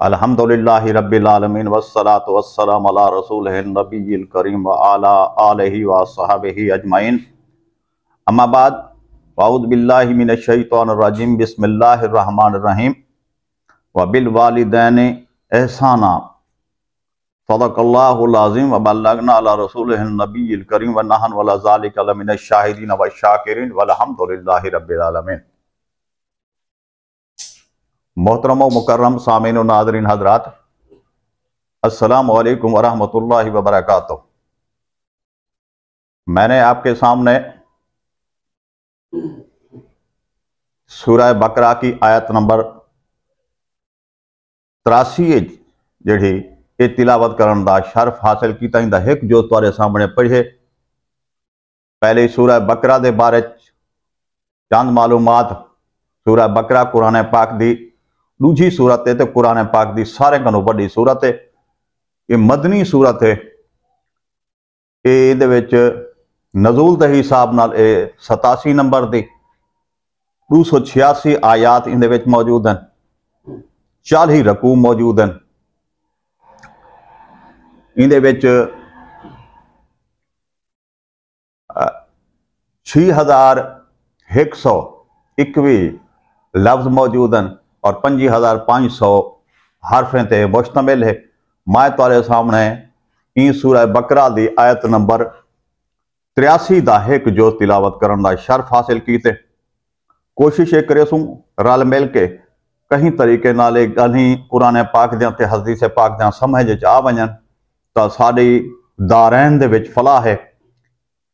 अल्हम्दुलिल्लाहि रब्बिल आलमीन वस्सलातु वस्सलामु अला रसूलिहिन नबिय्यिल करीम व अला आलिहि व अस्हाबिहि अजमईन। अम्मा बाद अऊज़ु बिल्लाहि मिनश शैतानिर रजीम बिस्मिल्लाहिर रहमानिर रहीम व बिल वालिदैनि एहसाना सदक़ल्लाहुल अज़ीम व बल्लगना अला रसूलिहिन नबिय्यिल करीम व नहनु अला ज़ालिका लमिनश शाहिदीन व शाकिरीन वल्हम्दुलिल्लाहि रब्बिल आलमीन। मोहतरम व मुकर्रम सामीन व नाज़रीन हज़रात, अस्सलामु अलैकुम व रहमतुल्लाहि व बरकातुहू। मैंने आपके सामने सूरह बकरा की आयत नंबर 83 जी ये तिलावत करन दा शर्फ हासिल किया। इंदा एक जो तुहाडे सामने पढ़े। पहले सूरह बकरा दे बारे चंद मालूमात। सूरह बकरा कुरान पाक दी दूजी सूरत है तो कुरान पाक दी सारे कोलों वड्डी सूरत है। ये मदनी सूरत है। ये नज़ूल के हिसाब नाल 87 नंबर दी 286 आयात इहदे विच मौजूद हैं। 40 रकू मौजूद हैं। इहदे विच 6121 लफ्ज़ मौजूद हैं और 5500 हरफें ते मुश्तमिल है। मैं तुहाडे सामने ई सूरह बकरा दी आयत नंबर 83 दा एक जो तिलावत करन दा शर्फ हासिल कीते। कोशिश ये करे सूं रल मिल के कहीं तरीके नाल गल्हीं कुरान पाक दियां ते हदीस पाक दियां समझ च आ वञन तां साडी दारैन दे विच फलाह है।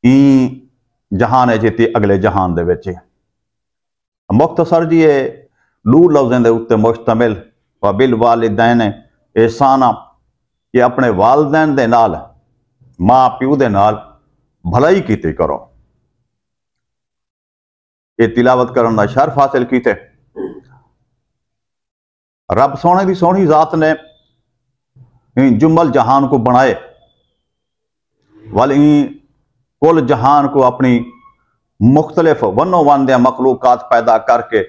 ई जहान है जिते अगले जहान दे विच। मुख्तसर जी ये लू लफ्ज़ों के उत्ते मुश्तमिल व बिल वालिदैन एहसाना कि अपने वालदैन दे नाल माँ प्यो दे नाल भलाई कीती करो। ये तिलावत करन दा शर्फ हासिल कीते। रब सोने की सोहनी जात ने जुम्मल जहान को बनाए वाल कुल जहान को अपनी मुख्तलिफ वनो वन दे मखलूकात पैदा करके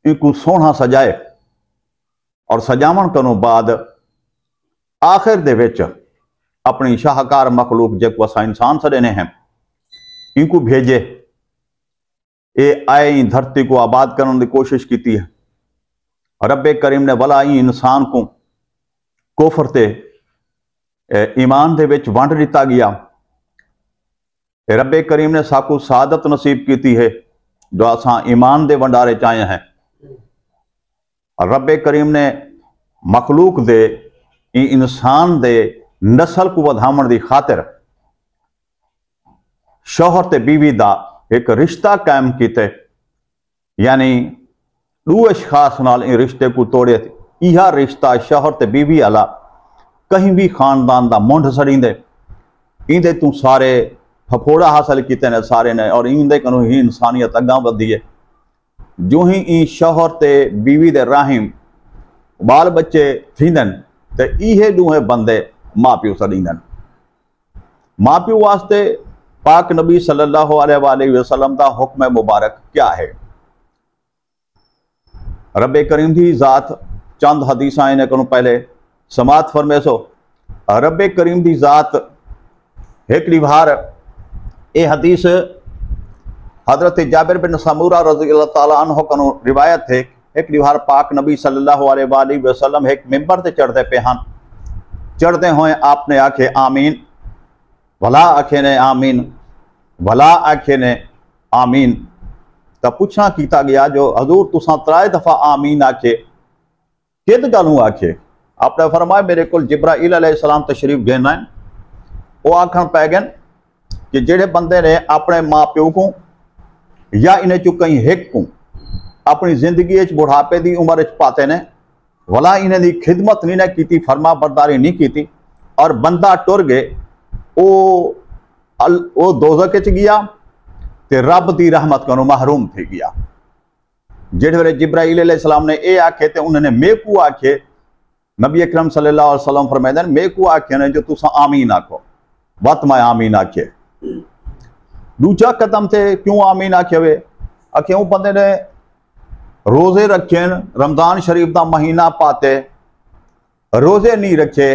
इनको सोहना सजाए और सजावन करों बाद आखिर दे विच अपनी शाहकार मखलूक जो असा इंसान सड़ेने हैं इनको भेजे। ये आए धरती को आबाद करने की कोशिश की है। रब्बे करीम ने भला ही इंसान को कुफर ते ईमान दे विच वंड दिता गया। रब्बे करीम ने साकू सादत नसीब की है जो असा ईमान दे वंडारे चाहे हैं। रब्बे करीम ने मखलूक दे इंसान दे नस्ल को वधावन की खातिर शौहर ते बीवी दा एक रिश्ता कायम किते, यानी दो अशखास नाल इन रिश्ते को तोड़े। यह रिश्ता शौहर ते बीवी वाला कहीं भी खानदान दा मुंड सड़ींदे इंदे तू सारे फफोड़ा हासिल किते ने सारे ने और इंदे कनो ही इंसानियत अगा वधी है। जो ही ई शौहर ते बीवी दे राहिम बाल बच्चे थींदन ते इहे दूहे बंदे माँ प्यो सड़ींदन। माँ प्यो वास्ते पाक नबी सल्लल्लाहु अलैहि वसल्लम दा हुक्म मुबारक क्या है। रब्बे करीम दी जात चंद हदीसां इन्हें को पहले समात फरमेसो। रब्बे करीम दी जात एक बार ये हदीस हजरत जाबिर बिन समूरा रज़ियल्लाहु ताला अन्हु कनो रिवायत है। एक बार पाक नबी सल्लल्लाहु अलैहि वसल्लम एक मिंबर ते चढ़ते पे हैं। चढ़ते हुए आपने आखे आमीन, भला आखे ने आमीन, भला आखे ने आमीन। तो पूछना किया गया जो हजूर तुसा 3 दफा आमीन आखे किद गलू आखे। आपने फरमाया मेरे को जिब्राइल अलैहिस्सलाम तशरीफ देना है। वो आखन पै गए कि जेड़े बंदे ने अपने माँ प्यो को या इन्हें चु कहीं हिक को अपनी जिंदगी बुढ़ापे की उम्र पाते ने भला इन्हें दी खिदमत नहीं ने की, फरमा बरदारी नहीं की और बंदा टुर गए वो दोज़ख च गया ते रब की रहमत को महरूम थी गया। जिस वे जिब्राइल अलैहिस्सलाम ने यह आखे तो उन्होंने मेकू आखे। नबी अकरम सल्लल्लाहु अलैहि वसल्लम फरमाते हैं मेकू आखे ने जो तुसा आमीन आखो बत मैं आमीन आखे। दूजा कदम थे क्यों आमीन आखे वे आखे वो बंदे ने रोजे रखे रमजान शरीफ का महीना पाते रोज़े नहीं रखे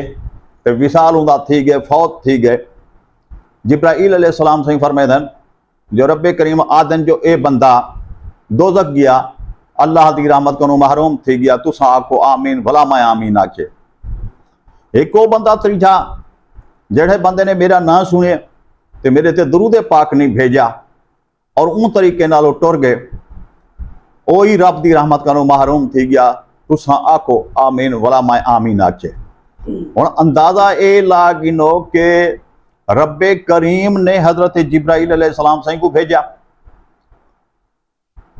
तो विसाल उदा थी गए, फौत थी गए। जिब्राईल अलैहिस्सलाम से फरमाइदन जो रब्बे करीम आदन जो ए बंदा दोज़ख गया, अल्लाह की रहमत को महरूम थी गया, तुसा आखो आमीन, भला मैं आमीन आखे। एक वो बंदा त्रीजा जेड़े बंदे ने मेरा ना सुने तो मेरे ते दरूद पाक नहीं भेजा और उन तरीके नाल टुर गए, ओ ही रब की रहमत को महरूम थी गया, तुसा आखो आमीन, भला मैं आमीन आखे। हुण अंदाजा ये ला गिनो कि रब्बे करीम ने हजरत जिब्राईल अलैहिस्सलाम सही को भेजा,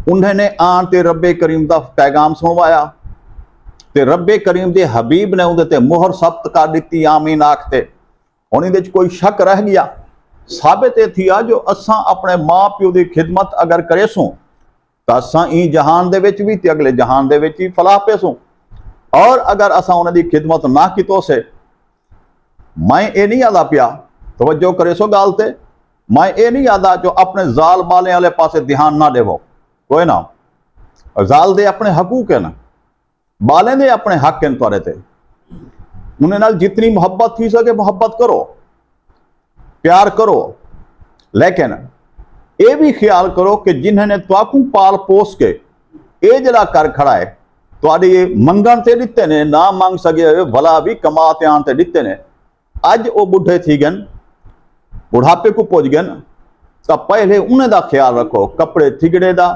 उन्होंने आन ते रब्बे करीम का पैगाम सुनवाया, ते रब्बे करीम के हबीब ने उहदे ते मुहर सख्त कर दी आमीन आखते। हुण इहदे कोई शक रह गया, साबित ये थी जो असां अपने माँ प्यो की खिदमत अगर करेसूं तो असां ई जहान दे विच भी ते अगले जहान दे विच ही फलाह पेसूं, और अगर असां उन्हां दी खिदमत ना कीतो से, मैं ये नहीं आदा पिया, तवज्जो करे सो गाल ते, मैं ये नहीं आदा जो अपने जाल बाले वाले पासे ध्यान ना देवो, कोई ना, जाल दे अपने हकूक है ना, बाले दे अपने हक हैं तुहाडे ते, उन्हें नाल जितनी मुहब्बत थी सके मुहब्बत करो, प्यार करो, लेकिन ये भी ख्याल करो कि जिन्होंने तुहाकू पाल पोस के ये जरा कर खड़ा है, तुहाडी मंगण ते दिते ने, ना मंग सके भला भी कमा ते आन ते दिते ने, अज वो बुढ़े थी गए, बुढ़ापे को पहुंच गए, तो पहले उन्हें दा ख्याल रखो, कपड़े थिगड़े दा,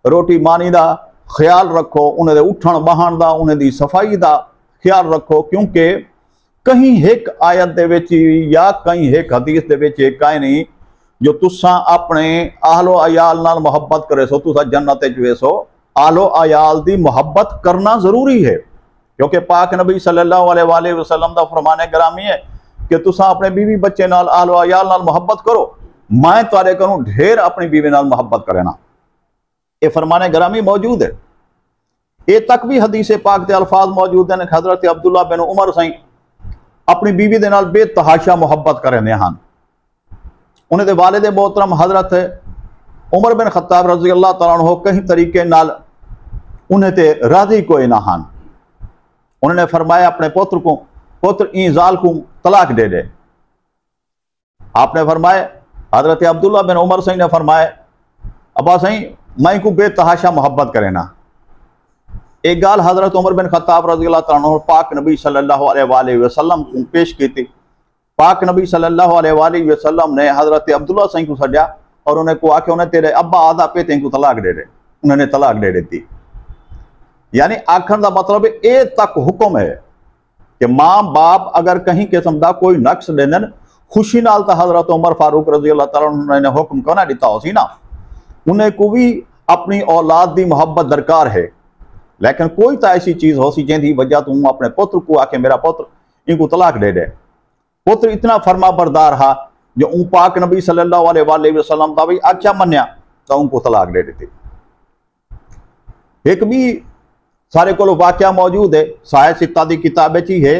रोटी मानी दा ख्याल रखो, उन्हें उठण बहन दा, उन्हें दी सफाई दा ख्याल रखो, क्योंकि कहीं एक आयत दे विच या कहीं एक हदीस दे विच काई नहीं जो तुसा अपने आहलो अयाल नाल मुहब्बत करे सो तुसा जन्नत च वेसो। आलो अयाल दी मुहब्बत करना जरूरी है, क्योंकि पाक नबी सल्लल्लाहु अलैहि वसल्लम दा फरमाने ग्रामी है कि तुसा अपने बीवी बच्चे नाल आलो अयाल नाल मुहब्बत करो, मैं तुहाडे करूं ढेर अपनी बीवी नाल मुहब्बत करना, ये फरमाने ग्रामी मौजूद है। ये तक भी हदीस पाक के अल्फाज मौजूद हैं, हजरत अब्दुल्ला बिन उमर सही अपनी बीवी दे नाल बेतहाशा मुहब्बत करने हैं, उन्हें वालिद मोहतरम हजरत उमर बिन खत्ताब रज़ी अल्लाह तआला अन्हु कहीं तरीके नाल उन्हें ते राजी कोई ना हन, उन्होंने फरमाया अपने पुत्र को, पुत्र ई जाल को तलाक दे दे। आपने फरमाया, हजरत अब्दुल्ला बिन उमर सही ने फरमाया, अब्बा सही मैं को बेतहाशा मोहब्बत करे ना। एक गाल हजरत उमर बिन खत्ताब रज़ी अल्लाह तआला अन्हु पाक नबी सल्लल्लाहु अलैहि वसल्लम को पेश की थी। पाक नबी सल्लल्लाहु अलैहि वसल्लम ने हजरत अब्दुल्ला सही को सजा और उन्हें को आके उन्हें तेरे अब्बा आदा पे तें को तलाक दे दे, उन्होंने तलाक दे दी। यानी आखर का मतलब ये तक हुक्म है कि माँ बाप अगर कहीं किस्म का कोई नक्श देने खुशी नाल तो हजरत उमर फारूक रज़ी अल्लाह तआला अन्हु ने हुक्म क्यों ना दिता हो सी ना, उन्हें को भी अपनी औलाद की मुहब्बत दरकार है, लेकिन कोई तो ऐसी चीज़ हो सी जिंदी वजह तू अपने पुत्र को आके मेरा पुत्र इनको तलाक दे दे। पुत्र इतना फरमा बरदार हा जो ऊँ पाक नबी सल्लल्लाहु अलैहि वसल्लम का भी आख्या मन्या तो उनको तलाक दे दी। एक भी सारे को वाक्या मौजूद है, साहिह सित्ता दी किताबें ही है,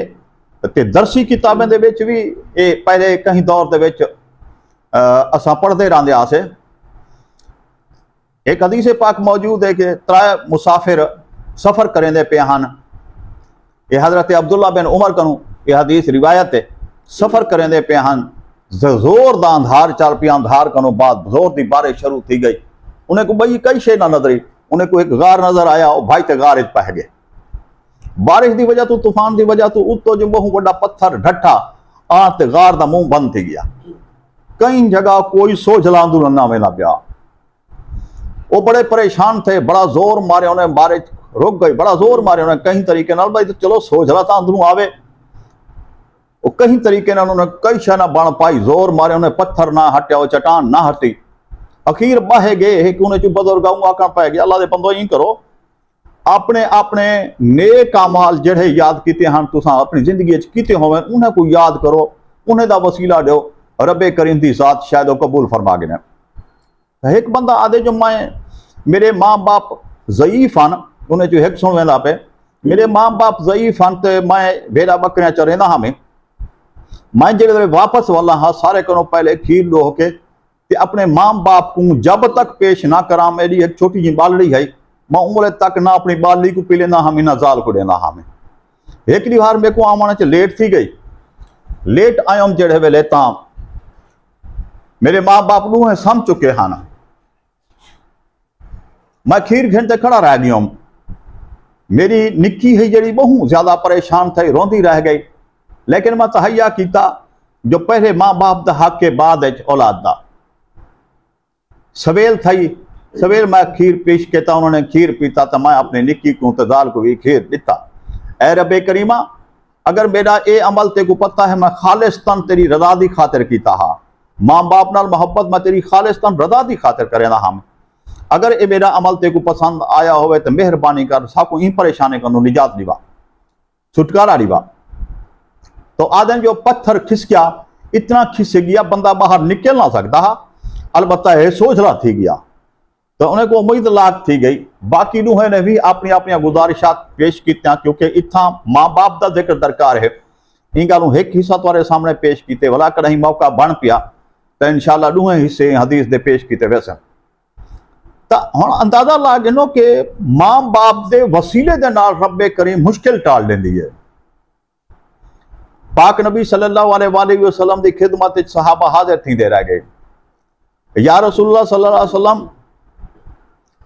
ते दरसी किताबें दे विच भी ये पहले कहीं दौर दे विच असां पढ़ते रहंदे आसे। एक हदीस पाक मौजूद है कि त्रै मुसाफिर सफ़र करेंदे पे हन, ये हजरत अब्दुल्ला बिन उमर कनू ये हदीस रिवायत है, सफ़र करेंदे पे हन, जोर दा अंधार चल पिया, अंधार कनो बाद जोर दी बारिश शुरू थी गई, उन्हें को बई कई शे ना नजरी, उन्हें को एक गार नजर आया, भाई ते गार च पै गए, बारिश की वजह तो तूफान की वजह तो उत्तो जो बहु बड़ा पत्थर ढट्ठा आ ते गार दा मुंह बंद थी गया, कई जगह कोई सोझला अंदर ना वेना पिया, वो बड़े परेशान थे, बड़ा जोर मारे उन्हें, बारिश रुक गई, बड़ा जोर मारे उन्हें कहीं तरीके नाल, भाई तो चलो सोझला तो अंदरों आवे, वो कहीं तरीके नाल उन्हें कई शह ना बन पाई, जोर मारे उन्हें पत्थर ना हटिया, वो चट्टान ना हटी, अखीर बाहे गए एक उन्हें चु बुजुर्ग आका पै गया, अल्लाह दे बंदो ही करो अपने अपने नेक अमाल जेड़े याद किते हैं तुसां अपनी जिंदगी किते होवे उन्हें को याद करो, उन्हें दा वसीला दो, रब्बे करीम दी जात शायद वो कबूल फरमा गए। एक बंदा आदे जो मैं मेरे माँ बाप ज़ईफ हन, उन्हें जो एक सुन वेंदा पे मेरे माँ बाप ज़ईफ हन तो मैं भेड़ा बकरियां चरेंदा हाँ, मैं जेड़े वापस वाला हाँ सारे करो पहले खीर लो होके ते अपने माँ बाप को जब तक पेश ना करा, मेरी एक छोटी जी बालड़ी है, मैं उम्र तक ना अपनी बालड़ी को पी लेना हम, ना जाल को देना हमें, एक बार मेरे को आने च लेट थी गई, लेट आयम जेड़े वेले तां मेरे माँ बाप नूं सम चुके हैं, मैं खीर घंटे खड़ा रह गया। मेरी निक्की है जी बहुत ज्यादा परेशान थी, रोंदी रह गई, लेकिन मैं तहैया किया जो पहले माँ बाप दा हक के बाद औलाद दा। सवेल थी, सवेल मैं खीर पेश किया, उन्होंने खीर पीता तो मैं अपनी निक्की को तजाल को भी खीर दिता। ए रबे करीमा, अगर मेरा ये अमल ते को पता है मैं खालिस्तन तेरी रजा दी खातिर कीता हा, माँ बाप नाल मोहब्बत मैं तेरी खालिस्तन रजा दी खातिर करेंदा हम, अगर ये मेरा अमल ते को पसंद आया होवे तो मेहरबानी कर साको इन परेशानी को निजात दिवा, छुटकारा दिवा। तो आदम जो पत्थर खिसकिया, इतना खिस गया बंदा बाहर निकल ना सकता हा, अलबत्ता है सोचला थी गया। तो उन्हें को उम्मीद लाख थी गई। बाकी नूहे ने भी अपनी अपनी गुजारिशात पेश की, क्योंकि इतना माँ बाप का जिक्र दरकार है। इन गालों एक हिस्सा तुम्हारे सामने पेश किए, भला कहीं मौका बन पिया तो इंशाअल्लाह दूहे हिस्से हदीस दे पेश किए वैसे। तो हुण अंदाजा ला गिनो कि माँ बाप के वसीले दे नाल रब्बे करीम मुश्किल टाल देंदी है। पाक नबी सल्लल्लाहु अलैहि वसल्लम की खिदमत सहाबा हाजिर थी दे रह गए, या रसूलुल्लाह सल्लल्लाहु अलैहि वसल्लम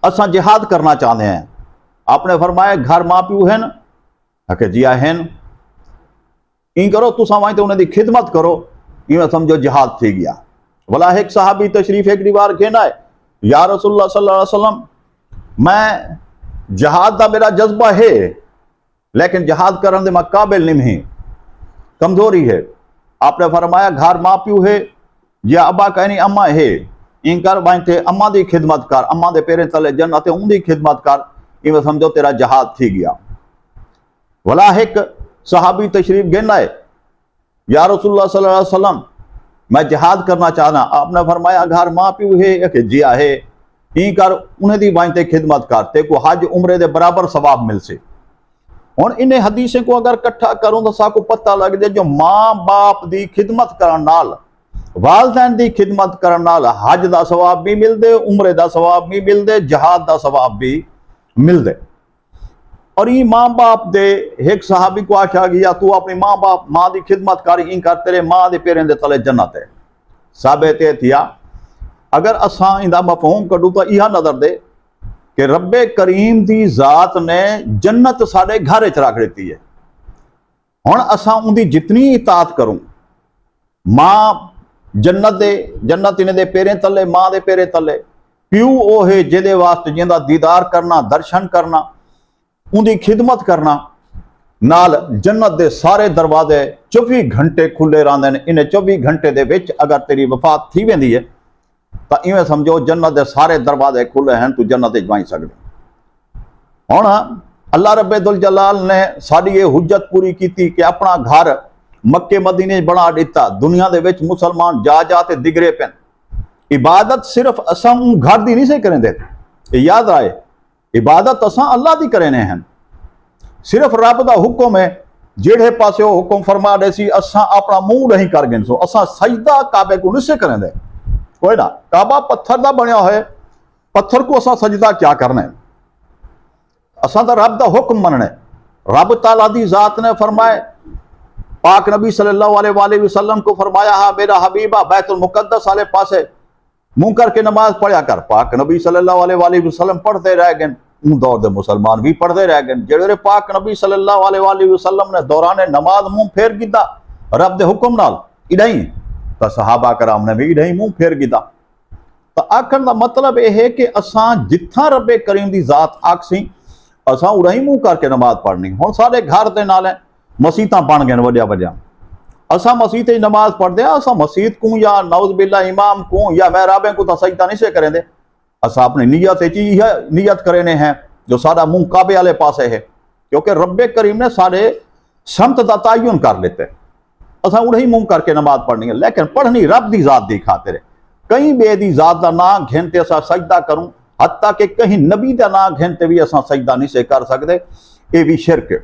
असा जिहाद करना चाहते हैं। आपने फरमाया घर माँ प्यू हैं कि जिया हैं, इन करो तुसा वहीं तो उन्हें खिदमत करो, इवें समझो जिहाद थी गया। भला एक सहाबी तशरीफ एक बार कहना है, या रसूलुल्लाह सल्लल्लाहु अलैहि वसल्लम मैं जिहाद का मेरा जज्बा है, लेकिन जिहाद करने दे मैं काबिल नहीं, कमजोरी है। आपने फरमाया घर माँ प्यू है या अब्बा कहनी अम्मा है, इन कर वहीं थे अम्मा की खिदमत कर, अम्मा के पेरें तले जन्नत है उनकी खिदमत कर, इवें समझो तेरा जहाद थी गया। भला एक सहाबी तशरीफ गिना है, या रसूलुल्लाह सल्लल्लाहु अलैहि वसल्लम मैं जिहाद करना चाहना। आपने फरमाया घर माँ प्यू है कि जिया है, इन कर उन्हें दी वहीं ते खिदमत कर, ते को हज उम्रे दे बराबर सवाब मिल से। हुण इन्हें हदीसें को अगर इकट्ठा करूं तो साको पता लग जाए जो माँ बाप की खिदमत करन नाल, वालदैन की खिदमत करन नाल हज का सवाब भी मिलते, उम्रे का सवाब भी मिलते, जहाद का सवाब भी मिलते। और ये माँ बाप दे एक सहाबी को आख्या गया तू अपनी माँ बाप माँ की खिदमत कर, इन कर तेरे माँ के पेरें दे तले जन्नत है। साबित थिया अगर असा इंदा मफहूम कढूं तो यह नजर दे कि रब्बे करीम की जात ने जन्नत साडे घर च रख दी है। हुण असा उनकी जितनी इताअत करूं, माँ जन्नत इन्हें दे पेरें तले, माँ दे पेरें तले, प्यू वो है जिहदे वास्ते जिंदा दीदार करना, दर्शन करना, उनकी खिदमत करना, नाल जन्नत दे सारे दरवाजे 24 घंटे खुले रहंदे ने। इन्हें 24 घंटे दे विच अगर तेरी वफात थी वेंदी है तो इवें समझो जन्नत दे सारे दरवाजे खुले हैं, तू जन्नत च वहीं सकदे। हुण अल्लाह रब्बे दुल जलाल ने साडी ये हुज्जत पूरी की कि अपना घर मक्के मदीने बना दिता, दुनिया दे विच मुसलमान जा जा ते दिगरे पैन। इबादत सिर्फ असां घर दी नहीं से करें दे, याद आए इबादत असां अल्लाह दी करें हैं। सिर्फ रब दा हुक्म है, जेड़े पासे वो हुक्म फरमा दे सी असां अपना मुंह नहीं कर गए सो असां सजदा काबे को नहीं से करें दे। कोई ना, काबा पत्थर दा बनया है, पत्थर को असां सजदा क्या करना है, असां दा रब दा हुक्म मनना है। रब ताला दी जात ने फरमाए, पाक नबी सल्लल्लाहु अलैहि वसल्लम को फरमाया हा मेरा हबीबा बैतुल मुकद्दस वाले पासे मुंह करके नमाज पढ़ा कर। पाक नबी सल्लल्लाहु अलैहि वसल्लम पढ़ते रह गए, उन दौर दे मुसलमान भी पढ़ते रह गए। जेड़े पाक नबी सल्लल्लाहु अलैहि वसल्लम ने दौरान नमाज मुंह फेर कीता रब दे हुक्म नाल इडाई, तो सहाबा कराम ने भी इडाई मुंह फेर कीता। तो आखण दा मतलब यह है कि असां जिथा रब्बे करीम दी जात आखसी असां उड़ाई मुंह करके नमाज पढ़नी। हुण साडे घर दे नाल मसीतां बन गए वड्या वड्या, असा मसीत नमाज पढ़ते हैं, असा मसीत को या नौज बिल्ला इमाम को या महराबे को तो सजदा नहीं से करें दे। असा अपनी नीयत नीयत करें हैं जो सारा मुंह काबे वाले पासे है, क्योंकि रब्बे करीम ने सारे समत का तयन कर लेते। असा उड़े ही मुंह करके नमाज पढ़नी है, लेकिन पढ़नी रब की जात दी खातिर है। कहीं बे दी जात का ना घिनते असा सजदा करूं, हत्ता कि कहीं नबी का ना घिनते भी असा सजदा नहीं से कर सकते, ये भी शिरक है।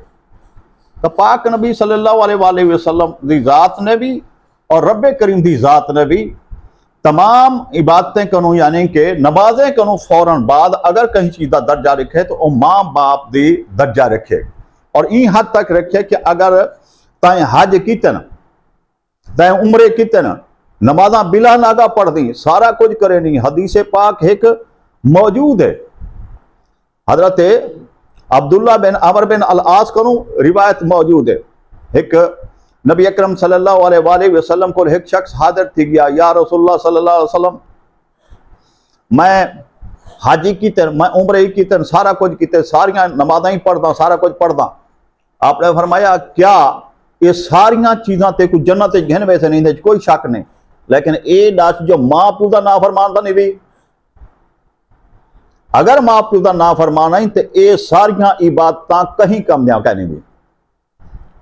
तो पाक नबी सल्लल्लाहु अलैहि वसल्लम दी जात ने भी और रब्बे करीम दी जात ने भी तमाम इबादतें करूं, यानी कि नमाजें करूं फौरन बाद अगर कहीं चीज़ का दर्जा रखे तो वह माँ बाप दी दर्जा रखे। और ई हद तक रखे कि अगर तैं हज कितन, तैं उम्रे कितन, नमाजा बिला नागा पढ़ दी, सारा कुछ करे नहीं, हदीस पाक एक मौजूद है। हजरत अब्दुल्ला बिन अमर बिन अल आस को रिवायत मौजूद है। एक नबी अकरम सल्लल्लाहु अलैहि वसल्लम को एक शख्स हाजिर थी गया, या रसूलुल्लाह सल्लल्लाहु अलैहि वसल्लम, मैं हाजी की तरह, मैं उम्रे की तरह, सारा कुछ की तरह, सारिया नमाजा ही पढ़दा, सारा कुछ पढ़दा। आपने फरमाया क्या ये सारिया चीज़ां ते कुछ जन्नत घिन वैसे नहीं, कोई शक नहीं, लेकिन ये दस जो मां प्यो का ना फरमानदा नहीं भी, अगर मां प्यो का ना फरमाना ही तो ये सारिया इबादत कहीं कामयाब कहनी भी,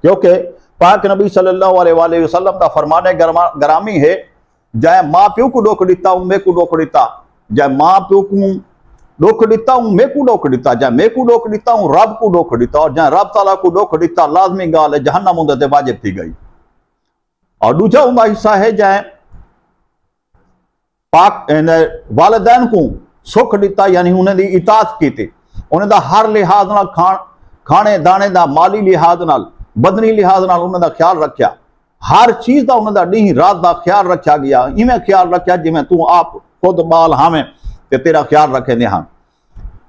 क्योंकि पाक नबी सल्लल्लाहु अलैहि वसल्लम का फरमाने गरामी है, जाए मां प्यो को डोक दिता हूं मैं को डोक दिता, जाए मां प्यो को डोक दिता हूं मैं को डोक दिता, जाए मैं को डोक दिता हूं रब को डोक दिता, और जाए रब ताला को डोक दिता लाजमी गाल है जहन्नम उनके ते वाजिब थी गई। और दूजा उनका हिस्सा है जाए पाक वालिदैन को सुख दिता, यानी उन्हें दी इताअत की थी, उन्हें दा हर लिहाज नाल खाने दाने दा, माली लिहाज नाल, बदनी लिहाज नाल उन्हें दा ख्याल रखा, हर चीज का उन्हें दा डी रात का ख्याल रखा गया, इवें ख्याल रखा जिमें तू आप खुद बाल हावें ते तेरा ख्याल रखे ने, हाँ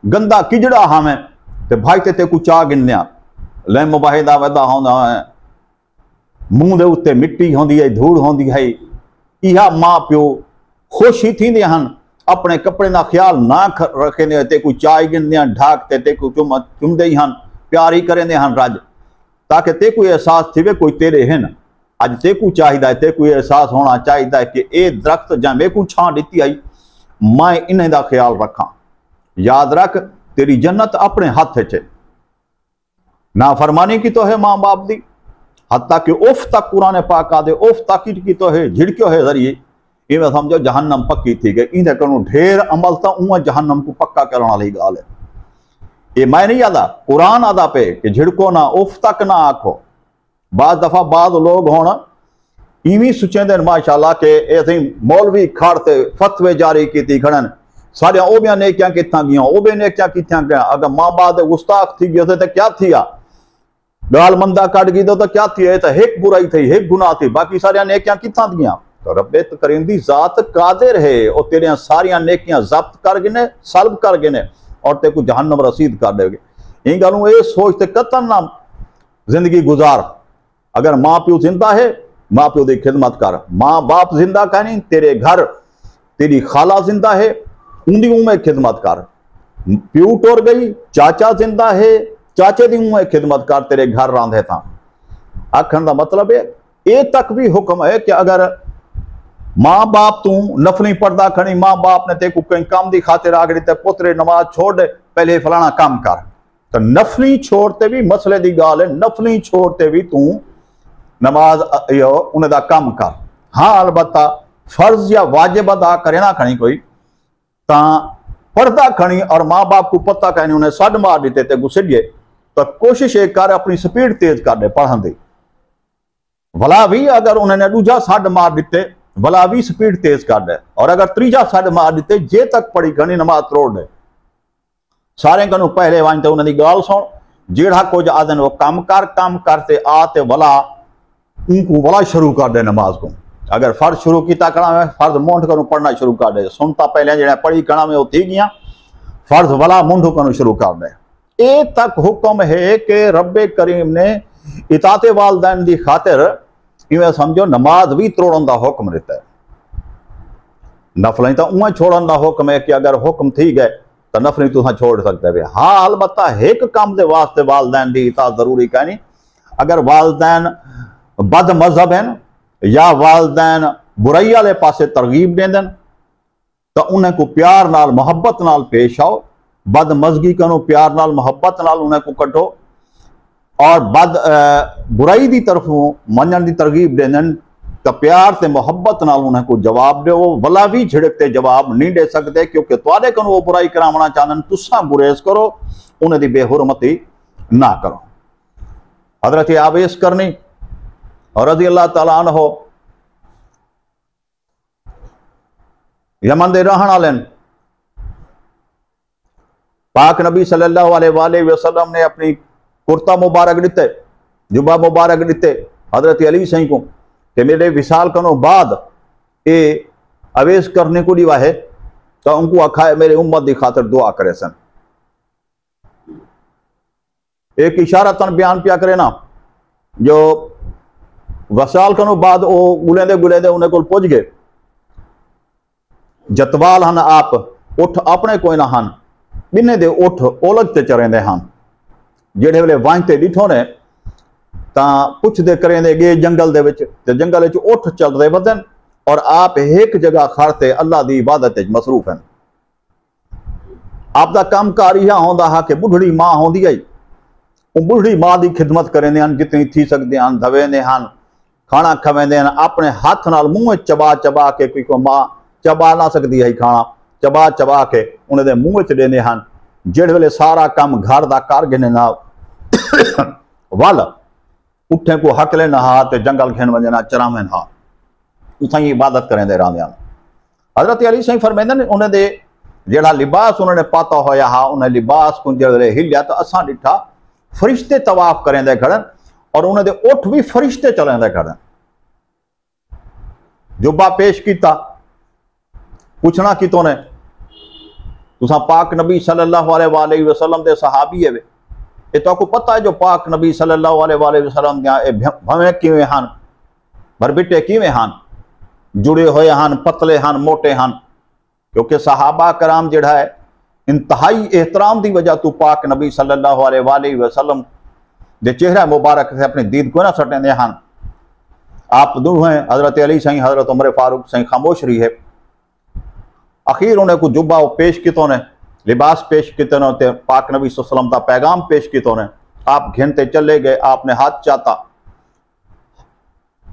गंदा किजड़ा हावें ते भाई ते को चाह गिनया, ले मुबाहिदा वदा होंदा है, मुंह दे उत्ते मिट्टी होंदी है, धूड़ होंदी है, इहा मां प्यो खुश ही थींदे हन, अपने कपड़े का ख्याल ना रखेंदे ते कोई चाह गिनदे, ढाक ते को चुमदे ही हन, प्यार ही करेंदे हन रज, ताकि ते कोई एहसास थे कोई तेरे हैं, अज ते को चाहिए ते कोई एहसास होना चाहिए कि ये दरख्त जां मैं को छां दी आई, मैं इन्हें दा ख्याल रखा। याद रख तेरी जन्नत अपने हाथ च, ना फरमानी की तो है मां बाप दी, हत्ता कि उफ तक कुरान पाक आदे उफ ताकीद की तो है, झिड़क्यो है जरिए, इवें समझो जहन्नम पक्की थी गई, इन्हें करूँ ढेर अमल तो उं जहन्नम को पक्का करने वाली गाल है। ये मैं नहीं आदा, कुरान आदा पे कि झिड़को ना, उफ तक ना आखो। बाद दफा बाद लोग होना इवी सुचेंदे माशाअल्लाह के ऐसे मौलवी खाड़ते फतवे जारी की खड़न, सारे ओबिया नेकियां कितना गया, ओबे नेकियां कितना गया, अगर मां बाप गुस्ताख थी गए तो क्या थिया, गाल मंदा कट गई तो क्या थी, तो एक बुराई थी, एक गुनाह थी, बाकी सारिया नेकियां कितना दिया। तो रब्बे करीम दी जात कादिर है, और तेरिया सारिया नेकियां जब्त कर गिने, सल्ब कर गिने, और ते को जहन्नम रसीद कर देगे। इन गलों ये सोचते कतन ना जिंदगी गुजार, अगर मां प्यो जिंदा है मां प्यो की खिदमत कर, मां बाप जिंदा कहनी, तेरे घर तेरी खाला जिंदा है उनकी उमें खिदमत कर, प्यो टुर गई चाचा जिंदा है चाचे की उमें खिदमत कर, तेरे घर रांधे था। आखन का मतलब है ये तक भी हुक्म है कि अगर मां बाप तू नफली पढ़दा खड़ी, मां बाप ने तेको कहीं काम की खातिर आग दी, पुत्रे नमाज छोड़ दे, पहले फलाना काम कर, तो नफली छोड़ते भी मसले की गाल है, नफली छोड़ते भी तू नमाज उन्हें दा काम कर। हाँ अलबत्ता फर्ज या वाजिब अदा करे ना खड़ी कोई, ता पढ़दा खड़ी और मां बाप को पता कहनी उन्हें सड मार दिते ते गुस्से, तो कोशिश एक कर अपनी स्पीड तेज कर दे पढ़न दी, भला भी अगर उन्होंने दूजा सड मार दिते भला भी स्पीड तेज कर दे, और अगर तीजा सड मार दिते जे तक पढ़ी खड़ी नमाज तरोड़ दे। सारे कनु पहले वन तो उन्होंने गाल सुन, जेड़ा कुछ आदन वो काम करते आते भला उनको भला शुरू कर दे नमाज को, अगर फर्ज शुरू किया कड़ा फर्ज मुंड करूँ पढ़ना शुरू कर दे, सुनता पहले जो पढ़ी कड़ा में वो थी गया, फर्ज भला मुंड करूँ शुरू कर दे। ए तक हुक्म है कि रब्बे करीम ने इताते वालदैन की खातिर इवें समझो नमाज भी तोड़न का हुक्म दिता है, नफल तो उं छोड़न का हुक्म है कि अगर हुक्म थी गए तो नफली तुम छोड़ सकते हो। हाँ अलबत्ता एक काम के वास्ते वालदैन की इताअत जरूरी कहनी, अगर वालदैन बद मजहब हैं या वालदैन बुराई वाले पासे तरगीब देंदन तो उन्हें को प्यार नाल मुहब्बत नाल पेश आओ, बद मजगी करो प्यार नाल मुहब्बत नाल उन्हें को कटो, और बद बुराई की तरफों मनन की तरगीब देंदन तो प्यार ते मुहब्बत नाल उन्हें को जवाब दो, भला भी झिड़कते जवाब नहीं दे सकते, क्योंकि तुहाडे कनो वो बुराई करावना चाहते, तुसा गुरेज करो, उन्हें दी बेहुरमती ना करो। हजरत आवेश करनी और रज़ी अल्लाह तआला अन्हु यमन दे रहन वाले पाक नबी सल्लल्लाहु अलैहि वसल्लम ने अपनी कुर्ता मुबारक दिते, जुबा मुबारक दिते हजरत अली सही को कि मेरे विसाल कनो बाद ये अवेश करने को दिवा है, तो उनको आखा मेरे उम्मत की खातर दुआ करे सन। एक इशारा तन बयान पिया करे ना, जो वसाल कनो बाद वो गुलेंदे उन्हें को पुज गए, जतवाल हन आप उठ अपने कोई ना हन, बिन्ने दे उठ ओलग ते चरेंदे हन। जेड़े वेले वांजते डिठो ने तां पुछदे करेंदे गए जंगल दे विच, ते जंगल विच उठ चलदे वदन और आप एक जगह खड़ते अल्लाह दी इबादत विच मसरूफ हैं। आपदा काम कार इहा होंदा हा कि बुढ़ड़ी मां होंदी आई, बुढ़ड़ी मां की खिदमत करेंदे हन जितनी थी सकते हैं, धवेंदे हन, खाना खवेंदे हन, अपने हाथ नाल मुंह चबा चबा के, कोई मां चबा ना सकती है खाना, चबा चबा के उन्हें दे मुंह च देंदे हन। जेड़े वेले सारा काम घर का कर गिने ना वल उठे को हक लेना हा ते जंगल खेन वजना चरावन हा, उसाई इबादत करेंदे रहंदे हन। हजरत अली सही फरमाइंदे ने उन्हें दे जेड़ा लिबास उन्होंने पाता होया हा, उन्हें लिबास को जेड़े हिलिया तो असां डिठा फरिश्ते तवाफ करेंदे खड़न और उन्हें दे उठ भी फरिश्ते चलेंदे खड़न। जुबा पेश किया, पूछना कितों ने, तुसा पाक नबी सल्लल्लाहु अलैहि वसल्लम दे सहाबी है, ये तो आपको पता है जो पाक नबी सल्लल्लाहु अलैहि वसल्लम भवें किवें हन, भरबिटे किवें हन, जुड़े हुए हन, पतले हन, मोटे हन, क्योंकि सहाबा कराम जिहड़ा है इंतहाई एहतराम की वजह तो पाक नबी सल्लल्लाहु अलैहि वसल्लम दे चेहरा मुबारक से अपनी दीद को ना सटेंदे हन। आप दोवें हजरत अली सही हजरत उमर फारूक सही खामोश रही है। अखीर उन्हें को जुब्बा पेश कितों ने, लिबास पेश कितों ने, ते पाक नबी सल्लल्लाहु अलैहि वसल्लम का पैगाम पेश कितों ने। आप घिनते चले गए, आपने हाथ चाहता।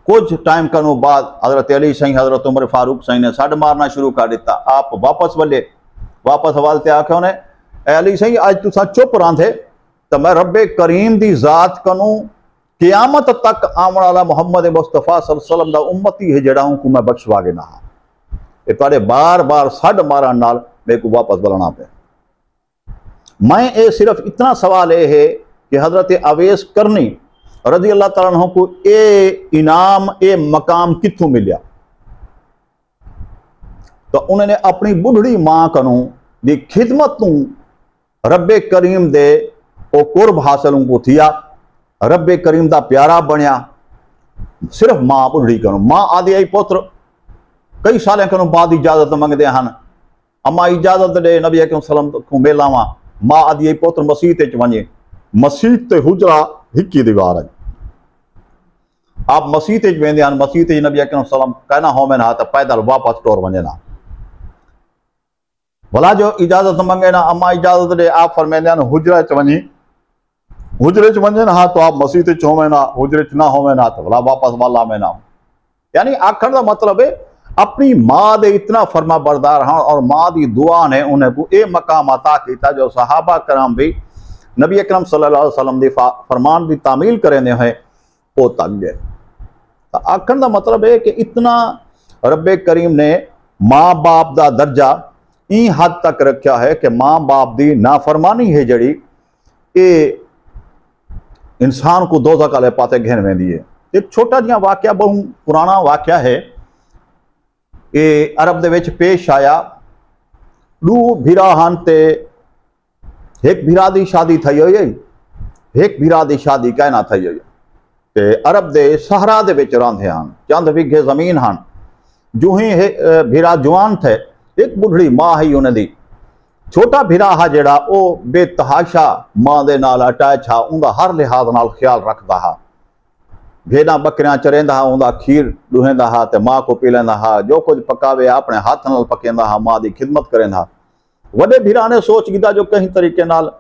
कुछ टाइम कनो बाद हजरत अली सही हजरत उमर फारूक सही ने सड मारना शुरू कर दिता। आप वापस वालते आखे उन्हें, अली सही अज तुसा चुप रहे तो मैं रब्बे करीम की जात कनू क़यामत तक आने वाला मुहम्मद मुस्तफा सल्लल्लाहु अलैहि वसल्लम दा उम्मती है जड़ा को मैं बख्शवा के ना। ये तुहाडे बार बार सड मारन नाल मेरे को वापस बुलाना पे। मैं ये सिर्फ इतना सवाल ये है कि हजरत अवैस करनी रज़ी अल्लाह तआला अन्हु को ये इनाम ये मकाम कित्थों मिलिया। तो उन्होंने अपनी बुढ़ड़ी मां कनू दी खिदमत तू रब्बे करीम दे ओ कुर्ब हासिल को थिया, रब्बे करीम दा प्यारा बनया। सिर्फ मां बुढ़ड़ी कनू, मां आदि आई पुत्र कई साल कनू बाद इजाजत मंगते हैं, अम्मा इजाजत दे नबी अकरम सल्लल्लाहु अलैहि वसल्लम को मिलावा। मां आदि आई पुत्र मसीत वने, मसीत ते हुजरा हिक्की दीवार है। आप मसीत वेंदे हन, मसीत नबी अकरम सल्लल्लाहु अलैहि वसल्लम कहना होवे ना तो पैदल वापस टोर वने ना। भला जो इजाजत मंगे ना, अम्मा इजाजत दे, आप फरमाइंदे हन हुजरे च वनी, हुजरे च वने ना तो आप मसीत च होवे ना, हुजरे च ना होवे ना तो भला वापस वाला में ना। यानी आखण का मतलब है अपनी मां दे इतना फरमा बरदार हाँ और मां की दुआ ने उन्हें को ये मकाम अता किया जो सहाबा कराम भी नबी अकरम सल्लल्लाहु अलैहि वसल्लम दी फरमान की तामील करेंदे हैं वो तक गए। तो आखण का मतलब है कि इतना रब्बे करीम ने माँ बाप का दर्जा ई हद तक रखा है कि माँ बाप की नाफरमानी है जड़ी ये इंसान को दोज़ख वाले पासे घेन वेंदी है। एक छोटा जिहा वाकया, बहु पुराना वाकया है, ये अरब दे विच पेश आया। दू भीरा हन ते एक भीरा की शादी थी हुई है, एक भीरा की शादी कहना थी हुई ते अरब दे सहरा दे विच रहंदे हन, चंद विघे जमीन हन। जो ही भीरा जवान थे, एक बुढ़ड़ी मां ही उन्हें दी। छोटा भीरा हा जेड़ा वो बेतहाशा मां दे नाल अटैच हा, उनका हर लिहाज नाल ख्याल रखता हा। भेड़ा बकरियां चरेंदा हा, उनका खीर दुहेंदा हा ते मां को पी लेंदा हा, जो कुछ पकावे अपने हाथ नाल पकेंदा हा, मां की खिदमत करेंदा हा। वडे भीरा ने सोच किया जो कहीं तरीके नाल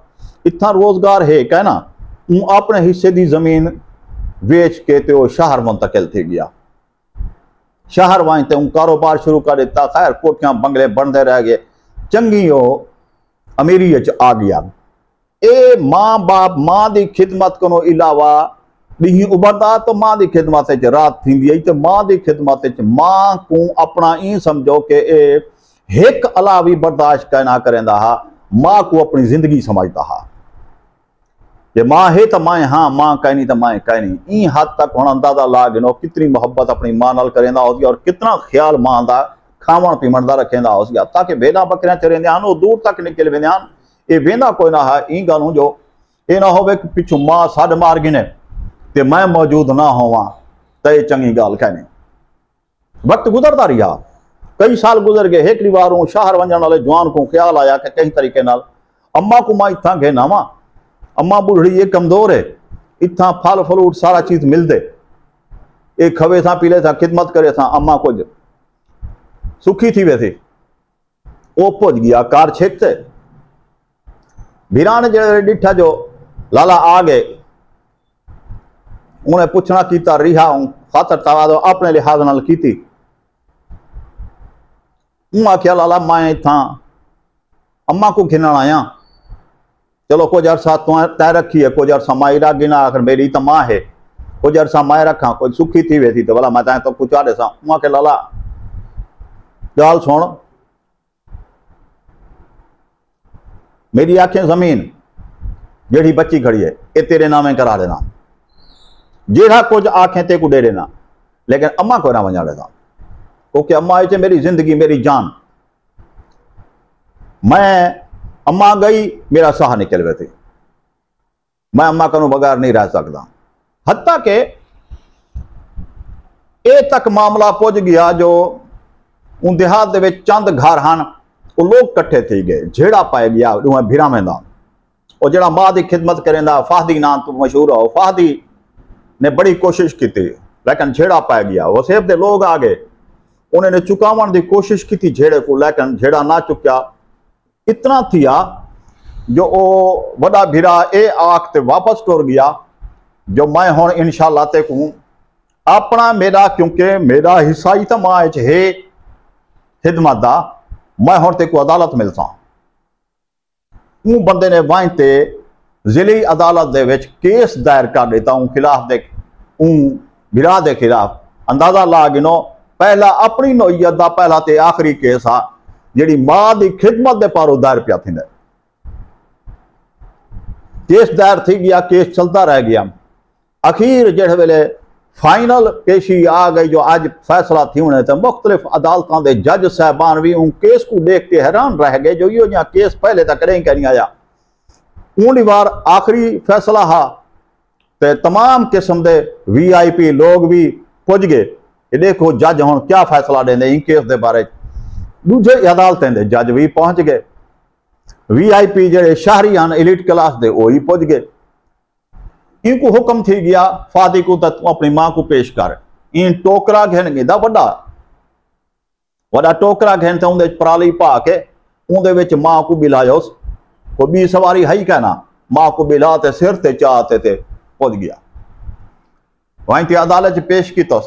इतना रोजगार है कहना, अपने हिस्से की जमीन वेच के तो शहर मुंतकिल थी गया। शहर वांचते कारोबार शुरू कर दिता। खैर कोठियां बंगले बनते रह गए, चंगी हो अमीरी आ गया। ए मां बाप मां की खिदमत को इलावा डी उभरता तो मां की खिदमत रात थी, तो मां की खिदमत मां को अपना ई समझो कि एक अला भी बर्दाश्त कहना करेंदा हा, मां को अपनी जिंदगी समझता हा। जे मां है तो मां हाँ, मां कहनी तो मां कहनी। ई हद तक हुण अंदाजा ला गिनो कितनी मोहब्बत अपनी मां नाल करेंदा होसी और कितना ख्याल मां दा खावण पीवण दा रखेंदा होसी। ताकि भेड़ा बकरियां चरेंदियां वो दूर तक निकल वेंदियां, ये वेंदा कोई ना है ई गालूं जो ये ना होवे कि पिछू मां सड मार गिने ते मैं मौजूद ना होवां तो ये चंगी गाल कहने। वक्त गुजरता रहा, कई साल गुजर गए। हिकड़ी बार शहर वञण वाले जवान को ख्याल आया कि कई तरीके नाल अम्मा को मां इत्थां घेना वा, अम्मा बुढ़ड़ी ये कमजोर है, इत्थां फल फ्रूट सारा चीज मिलते, ये खवे था पीले था खिदमत करे था, अम्मा कुछ सुखी थी वैसे। वो पुज गया कार छेकते भीरा ने जो डिठा जो लाला आ गए, उन्हें पूछना किया रिहा खातर तवादो अपने लिहाज नाल की। आख्या लाला मैं इत्थां अम्मा को घिनण आया, चलो कुछ अरसा तय रखी है, कुछ अरसा माई रख गिना, आखिर मेरी तो मां है, कुछ अरसा मैं रखा, कुछ सुखी थी वैसी तो भला मैं तो कुछ आ सा। आखे लाला गाल सुन, मेरी आखें जमीन जेड़ी बच्ची खड़ी है ये तेरे नामे करा देना, जेड़ा कुछ आखें ते को दे देना, लेकिन अम्मा को ना वजा देता, क्योंकि अम्मा है मेरी जिंदगी मेरी जान। मैं अम्मा गई मेरा साह निकल गए थे, मैं अम्मा कनु बगैर नहीं रह सकता। हत्ता के ए तक मामला पुज गया जो उन देहात दे विच चंद घर हैं वो लोग कट्ठे थी गए, झेड़ा पाए गया भीरा में और जड़ा मां की खिदमत करेंदा फाहदी नाम तो मशहूर हो। फाहदी ने बड़ी कोशिश की लेकिन झेड़ा पाए गया। वसेब के लोग आ गए, उन्होंने चुकावन की कोशिश की झेड़े को, लेकिन झेड़ा ना चुकया। इतना थिया जो ओ वड़ा भीरा ए आख ते वापस टुर गया जो मैं हुण इंशाअल्लाह ते को अपना मेरा, क्योंकि मेरा हिस्सा ही तो मां है खिदमत दा, मैं हुण ते को अदालत मिलसा। ऊ बंदे ने वाई ते जिली अदालत दे विच केस दायर कर दिता ऊ खिलाफ दे, ऊ भीरा दे खिलाफ। अंदाजा ला गिनो पहला अपनी नोयत दा पहला ते आखिरी केस आ जिहड़ी मां दी खिदमत दे पारो दायर पिया थींदा। केस दायर थी गया, केस चलता रह गया। अखीर जिहड़े वेले फाइनल पेशी आ गई जो अज फैसला थी होने, तो मुख्तलिफ अदालतों के जज साहबान भी उन केस को देख के हैरान रह गए जो यो जहाँ केस पहले तक कहीं नहीं आया। ऊनी बार आखिरी फैसला हा ते तमाम किस्म के VIP लोग भी पुज गए, देखो जज हुण क्या फैसला देंदे इन केस के बारे। दूजे अदालतें दे जज भी पहुंच गए, VIP जेडे शहरी हैं एलिट क्लास दे वो ही पुज गए। इनको हुक्म थी गया फादी को तू अपनी मां को पेश कर। इन टोकरा घेन गिंदा वड्डा वड्डा टोकरा घेन ते उंदे पराली पा के उंदे विच मां को बिलायो, कोई बी सवारी है ही कहना, मां को बिला ते सिर ते चाहते ते पुज गया। वहीं ते अदालत पेश किया।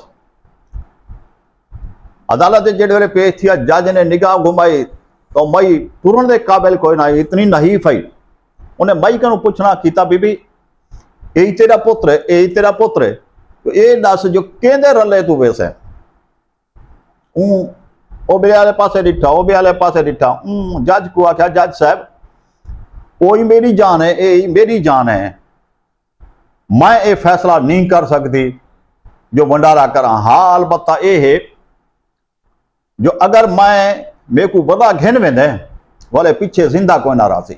अदालत जेड़े वेले पेश थी जज ने निगाह घुमाई तो मई तुरन दे काबिल कोई ना, इतनी नहीफ आई। उन्हें मई कनु पूछना किया बीबी यही तेरा पुत्र है, यही तेरा पुत्र है, तो ये दस जो केंदे रले तू वैसे। ओ बे आले पासे डिठा, ओ बे आले पासे डिठा। जज को आख्या जज साहब कोई मेरी जान है, ये मेरी जान है, मैं ये फैसला नहीं कर सकती जो भंडारा करा। हाँ अलबत्ता ये है जो अगर मैं मेरे को वदा घेन वेंदे वाले पीछे जिंदा कोई ना राजी,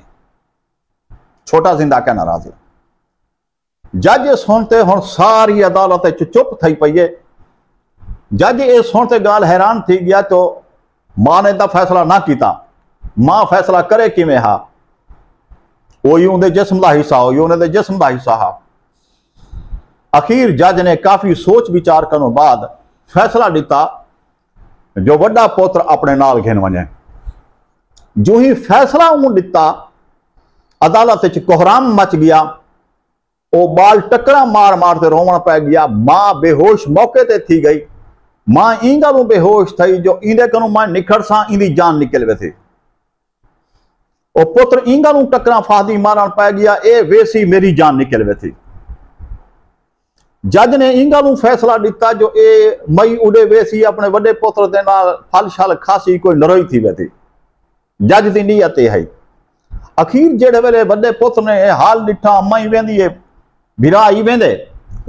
छोटा जिंदा क्या नाराज है। जज सुनते हुण सारी अदालत चुप थी पई है। जज ये सुनते गाल हैरान थी गया तो मां ने तो फैसला ना किया, मां फैसला करे किवें हा, वो ही उनके जिस्म का हिस्सा हो, उन्होंने जिस्म का हिस्सा हा। अखीर जज ने काफी सोच विचार करने बाद फैसला दिता जो वड्डा पुत्र अपने नाल घेन वने। जो ही फैसला उन दिता अदालत कोहराम मच गया, वो बाल टकरा मार मार के रोवण पै गया। मां बेहोश मौके ते थी गई। मां इन गलों बेहोश थी जो इंदे कनु मां निखड़ सा इंदी जान निकल वे थी। वो पुत्र इन गलों टकरा फादी मारण पै गया, ए वेसी मेरी जान निकल वे थी। जज ने इन गलों फैसला दिता जो ए मई उड़े वेसी अपने वड्डे पुत्र दे नाल फल शल खासी कोई नरोई थी वे थी। जज की नीयत है अखीर जेड़े वेले बड़े पुत्र ने यह हाल डिठा, अम्मा ही वेंदी है, भिरा ही वेंदे,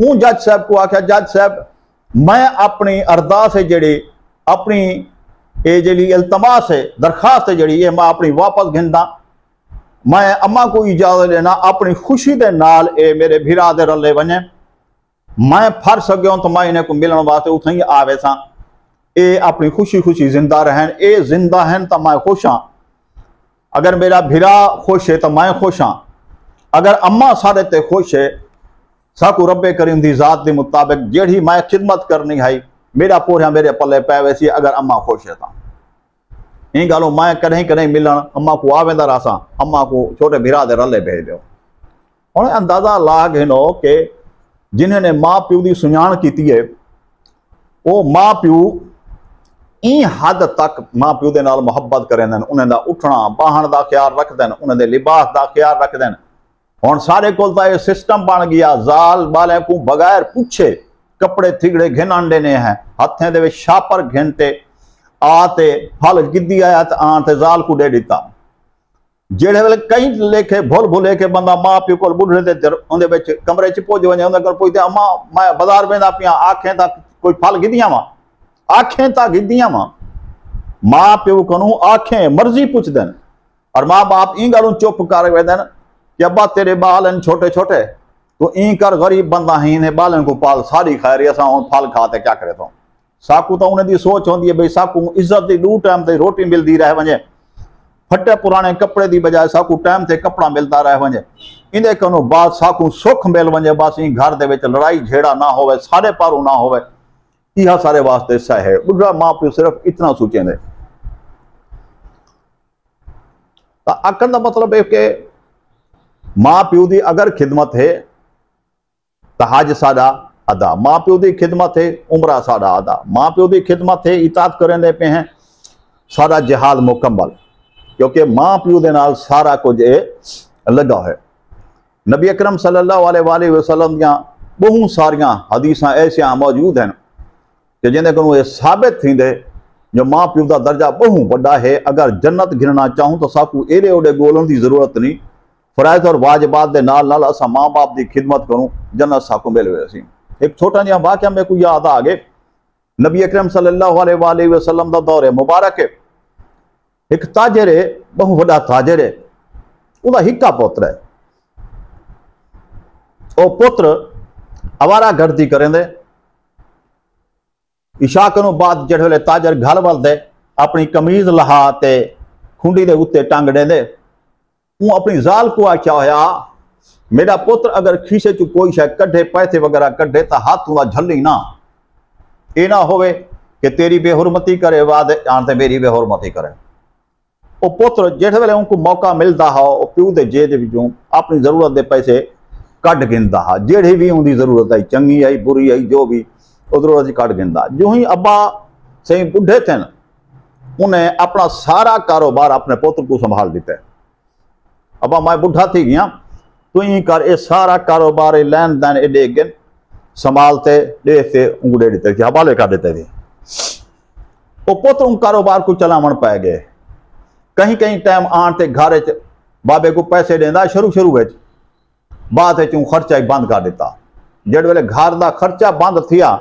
ऊं जज साहब को आख्या, जज साहब मैं अपनी अरदास है जेड़ी, अपनी ये जेड़ी इल्तमास है, दरखास्त है जेड़ी, ये मैं अपनी वापस घिनदा, मैं अम्मा को इजाजत देना अपनी खुशी दे नाल ए मेरे भिरा दे रले वने, मैं फर सको तो मैं इन्हें को मिलन वास्ते उठ ही आवे सा, ए अपनी खुशी खुशी जिंदा रहन, ए जिंदा हैं तो मैं खुश हाँ, अगर मेरा भिरा खुश है तो मैं खुश हाँ, अगर अम्मा सारे ते खुश है, साकू रब्बे करीम दी जात के मुताबिक जेड़ी मैं खिदमत करनी है, मेरा पोरिया मेरे पल्ले पै वैसी, अगर अम्मा खुश है तो इन गालों मैं कहीं कहीं मिलन अम्मा को आवेंदा रहा, अम्मा को छोटे भिरा दे रले भेज दो। हुण अंदाजा ला गिनो कि जिन्होंने माँ प्यू की सुञाण की है, वो माँ प्यू ई हद तक माँ प्यू के नाल मुहब्बत करेंदे, उन्हें उठना बाहन का ख्याल रखते हैं, उन्हें लिबास का ख्याल रखते हैं। हुण सारे कोल तां ये सिस्टम बन गया, जाल बाले को बगैर पूछे कपड़े थिगड़े घिन आंडे ने हैं, हत्थें दे विच छापर घिनते आते फल गिद्दी आया तो आते जाल को दे दिता। जेड़े वेले कई लेखे भुल भुले के बंदा माँ प्यो को बुढ़े दे उहदे कमरे च पुज वने, उहदे कोल पुछदे अम्मा मैं बाजार वेंदा पिया, आखें तां कोई फल गिद्दियां वा, आखें तां गिद्दियां वा, माँ प्यो को आखें मर्जी पुछदन, और माँ बाप ई गलों चुप कर वेंदन कि अब्बा तेरे बाल हैं छोटे छोटे, तो ई कर गरीब बंदा ही इन्हें बालन को पाल, सारी खैर असा हुण फल खाते क्या करे। तो साकू तो उन्हें दी सोच होंदी है भाई साकू इज्जत दी दू टाइम ते रोटी मिलती रह वने, फटे पुराने कपड़े की बजाय साकू टाइम से कपड़ा मिलता रह वने, इन्हें कनो बाद साकू सुख मिल वने, बस ई घर दे विच लड़ाई झेड़ा ना होवे, सारे पारू ना होवे, यह सारे वास्ते सह है। बुढ़ा माँ प्यो सिर्फ इतना सोचेंदे। आखण का मतलब है कि माँ प्यो की अगर खिदमत है तो हज साडा अदा, माँ प्यो की खिदमत है उमरा साडा अदा, माँ प्यो की खिदमत है इताअत करेंदे पे हैं सारा जिहाद मुकम्मल, क्योंकि माँ प्यो के नाल सारा कुछ लगा है। नबी अकरम सल्लल्लाहु अलैहि वसल्लम दियां बहुत सारियां हदीसां ऐसियां मौजूद हैं कि जिन्हें को ये साबित थींदे जो माँ प्यो का दर्जा बहु बड़ा है। अगर जन्नत गिनना चाहूँ तो साकू एडे ओडे गोलन की जरूरत नहीं, फराइज और वाजिबात के नाल नाल असा माँ बाप की खिदमत करूँ, जन्नत साकू मिल सी। एक छोटा जिहा वाक़या मेरे को याद आ गए, नबी अकरम सल्लल्लाहु अलैहि वसल्लम का दौर है मुबारक है, एक ताजर है, बहु बड़ा ताजर है, उसका हिक्का पुत्र है, वो पुत्र आवारा गर्दी करेंदे, इशा कनों बाद जिहड़े वेले ताजर घर वलदे अपनी कमीज लहा ते खुंडी दे उत्ते टंग देंदे, वो अपनी जाल को आख्या होया मेरा पुत्र अगर खीसे चु कोई शायद कढ़े पैसे वगैरह कढ़े तो हाथ हुआ झली ना, ये ना होवे कि तेरी बेहुरमती करे बाद आते मेरी बेहुरमती करे। वो पुत्र जिहड़े वेले उनको मौका मिलता हा प्यू के जेब विचों अपनी जरूरत के पैसे कढ़ गिनता हा, जेड़ी भी उनकी जरूरत आई, चंगी आई बुरी आई जो भी जरूरत कढ़ गिनता। जो ही अब्बा सही बुढ़े थे उन्हें अपना सारा कारोबार अपने पुत्र को संभाल दिता है। अब्बा मैं बुढ़ा थी गया तो ही कर ये सारा कारोबार लैन दैन ए दे गिन संभालते देखते उंगड़े देते थे, हवाले कर देते थे। वो पुत्र उन कारोबार को चलावन पै गए, कहीं कहीं टाइम आन ते घर बाबे को पैसे देंदा शुरू में, बाद खर्चा ही बंद कर दिता। जिहड़े वेले घर का खर्चा बंद थिया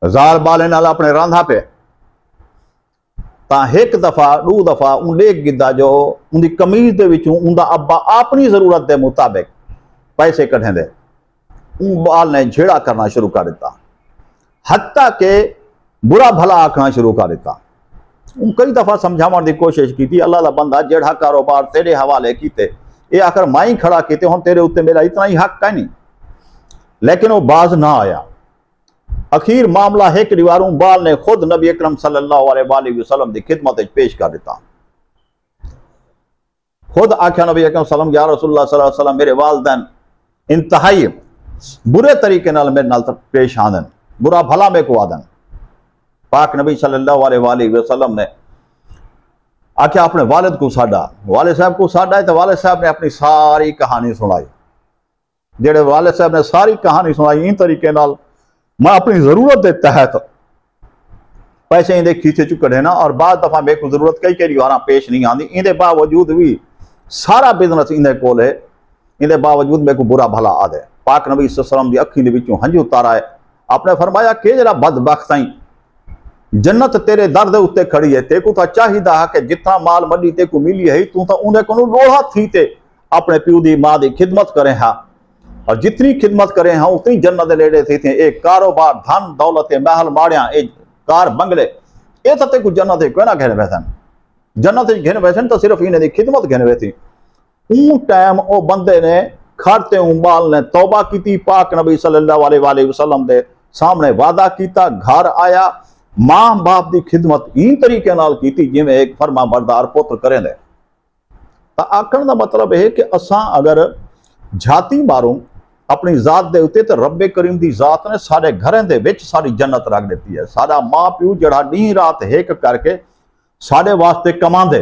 जार बाले नाल अपने रांधा पे तां एक दफा दो दफा उन्हें गिद्दा जो उनकी कमीज दे विचों उनका अब्बा अपनी जरूरत के मुताबिक पैसे कढ़ेंदे, उन बाल ने झेड़ा करना शुरू कर दिता, हत्ता के बुरा भला आखना शुरू कर दिता। उन कई दफा समझावन की कोशिश की थी, अल्लाह दा बंदा जेड़ा कारोबार तेरे हवाले कीते ये आखिर मैं ही खड़ा किते, हुण तेरे उत्ते मेरा इतना ही हक है नहीं, लेकिन वो बाज ना आया। अखीर मामला एक दीवारों बाल ने खुद नबी अकरम सल्लल्लाहु अलैहि वसल्लम की खिदमत पेश कर दिता। खुद आख्या नबी अकरम सल्लम या रसूलुल्लाह सल्लल्लाहु अलैहि वसल्लम मेरे वालिदैन इंतहाई बुरे तरीके नाल मेरे नाल पेश आदन, बुरा भला में को आदन। पाक नबी सल्लल्लाहु अलैहि वसल्लम ने आख्या अपने वालिद को साडा, वालिद साहब को साडा है, तो वालिद साहब ने अपनी सारी कहानी सुनाई। जेड़े वालिद साहब ने सारी कहानी सुनाई इन तरीके नाल मैं अपनी जरूरत के तहत पैसे इंदे खीचे चु कढ़े ना, और बाद दफा मेरे को जरूरत कई कई बार पेश नहीं आती, इंदे बावजूद भी सारा बिजनेस इंदे कोल है, इंदे बावजूद मेरे को बुरा भला आदे। पाक नबी सल्लल्लाहु अलैहि वसल्लम दी अखी दे विचों हंझू तारा है। आपने फरमाया कि जरा बदबख्त आई जन्नत तेरे दर दे उत्ते खड़ी है, तेको तो चाहिदा है कि जितना माल मडी तेको मिली है तू तो उन्हें को लोहा थी ते अपने प्यू दी मां दी खिदमत करे हा, और जितनी खिदमत करे हाँ उतनी जन्नत दे नेड़े थी थे। एक कारोबार धन दौलत महल माड़िया एक कार बंगले ये तो तेको जन्नत कोई ना घेने बैठन, जन्नत घेने बैठन तो सिर्फ इन्हें दी खिदमत घेने बैठी। ऊं टाइम ओ बंदे ने खाते उबाल ने तौबा की, पाक नबी सल्लल्लाहु अलैहि वसल्लम दे सामने वादा किया, घर आया, मां बाप की खिदमत इन तरीके नाल की जिवें एक फरमा बरदार पुत्र करें दे। तो आखण का मतलब है कि असां अगर झाती मारूं अपनी जात दे उत्ते तो रब्बे करीम की जात ने सारे घरें दे विच सारी जन्नत रख दी है। सारा मां प्यू जड़ा दी रात हेक करके साडे वास्ते कमांदे,